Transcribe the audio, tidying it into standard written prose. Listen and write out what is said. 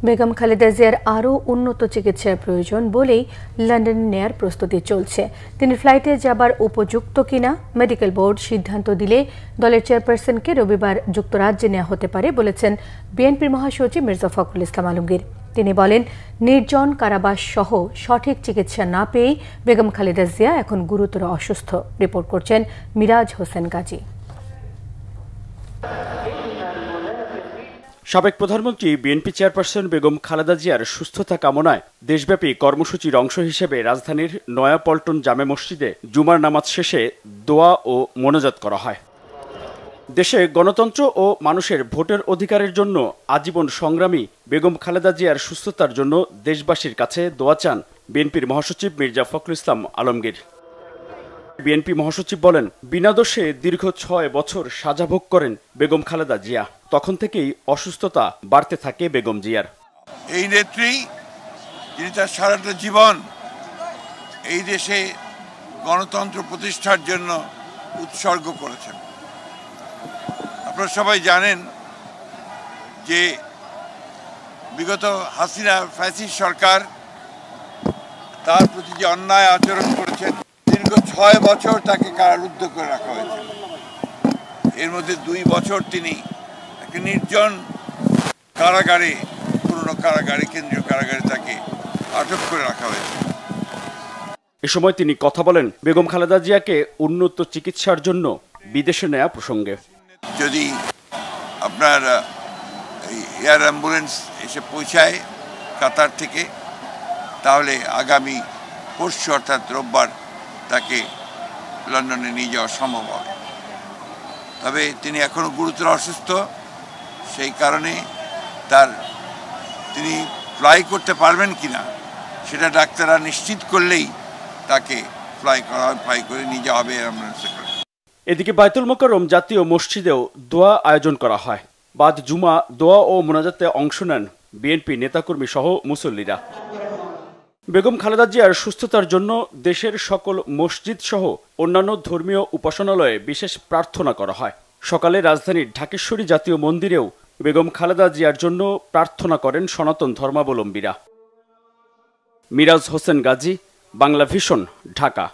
বেগম খালেদা জিয়ার আরও উন্নত চিকিৎসার প্রয়োজন বলেই লন্ডনে নেয়ার প্রস্তুতি চলছে। তিনি ফ্লাইটে যাবার উপযুক্ত কিনা মেডিকেল বোর্ড সিদ্ধান্ত দিলে দলের চেয়ারপারসনকে রবিবার যুক্তরাজ্যে নেওয়া হতে পারে বলেছেন বিএনপির মহাসচিব মির্জা ফখরুল ইসলাম আলমগীর। তিনি বলেন, নির্জন কারাবাস সহ সঠিক চিকিৎসা না পেয়েই বেগম খালেদা জিয়া এখন গুরুতর অসুস্থ। রিপোর্ট করছেন মিরাজ হোসেন গাজী। সাবেক প্রধানমন্ত্রী বিএনপি চেয়ারপারসন বেগম খালেদা জিয়ার সুস্থতা কামনায় দেশব্যাপী কর্মসূচির অংশ হিসেবে রাজধানীর নয়াপল্টন জামে মসজিদে জুমার নামাজ শেষে দোয়া ও মোনাজাত করা হয়। দেশে গণতন্ত্র ও মানুষের ভোটের অধিকারের জন্য আজীবন সংগ্রামী বেগম খালেদা জিয়ার সুস্থতার জন্য দেশবাসীর কাছে দোয়া চান বিএনপির মহাসচিব মির্জা ফখরুল ইসলাম আলমগীর। বিএনপি মহাসচিব বলেন, বিনা দোষে দীর্ঘ ৬ বছর সাজা ভোগ করেন বেগম খালেদা জিয়া। তখন থেকেই অসুস্থতা বাড়তে থাকে বেগম জিয়ার। এই নেত্রী যিনি তার সারাটা জীবন এই দেশে গণতন্ত্র প্রতিষ্ঠার জন্য উৎসর্গ করেছেন। আপনারা সবাই জানেন যে বিগত হাসিনা ফ্যাসিস্ট সরকার তার প্রতি যে অন্যায় আচরণ করেছেন, দীর্ঘ ৬ বছর তাকে কারারুদ্ধ করে রাখা হয়েছে। এর মধ্যে ২ বছর তিনি একটা নির্জন কারাগারে, পুরনো কারাগারে, কেন্দ্রীয় কারাগারে তাকে আটক করে রাখা হয়েছে। এ সময় তিনি কথা বলেন বেগম খালেদা জিয়াকে উন্নত চিকিৎসার জন্য বিদেশে নেওয়া প্রসঙ্গে। যদি আপনার এয়ার অ্যাম্বুলেন্স এসে পৌঁছায় কাতার থেকে, তাহলে আগামী পরশু অর্থাৎ রোববার তাকে লন্ডনে নিয়ে যাওয়া সম্ভব হবে। তবে তিনি এখনও গুরুতর অসুস্থ, সেই কারণে তিনি ফ্লাই করতে পারবেন কিনা সেটা ডাক্তাররা নিশ্চিত করলেই তাকে ফ্লাই করে নিয়ে যাওয়া হবে অ্যাম্বুলেন্সে করে। এদিকে বায়তুল মোকাররম জাতীয় মসজিদেও দোয়া আয়োজন করা হয়। বাদ জুমা দোয়া ও মোনাজাতে অংশ নেন বিএনপি নেতাকর্মী সহ মুসল্লিরা। বেগম খালেদা জিয়ার সুস্থতার জন্য দেশের সকল মসজিদ সহ অন্যান্য ধর্মীয় উপাসনালয়ে বিশেষ প্রার্থনা করা হয়। সকালে রাজধানীর ঢাকেশ্বরী জাতীয় মন্দিরেও বেগম খালেদা জিয়ার জন্য প্রার্থনা করেন সনাতন ধর্মাবলম্বীরা। মিরাজ হোসেন গাজী, বাংলা ভিশন, ঢাকা।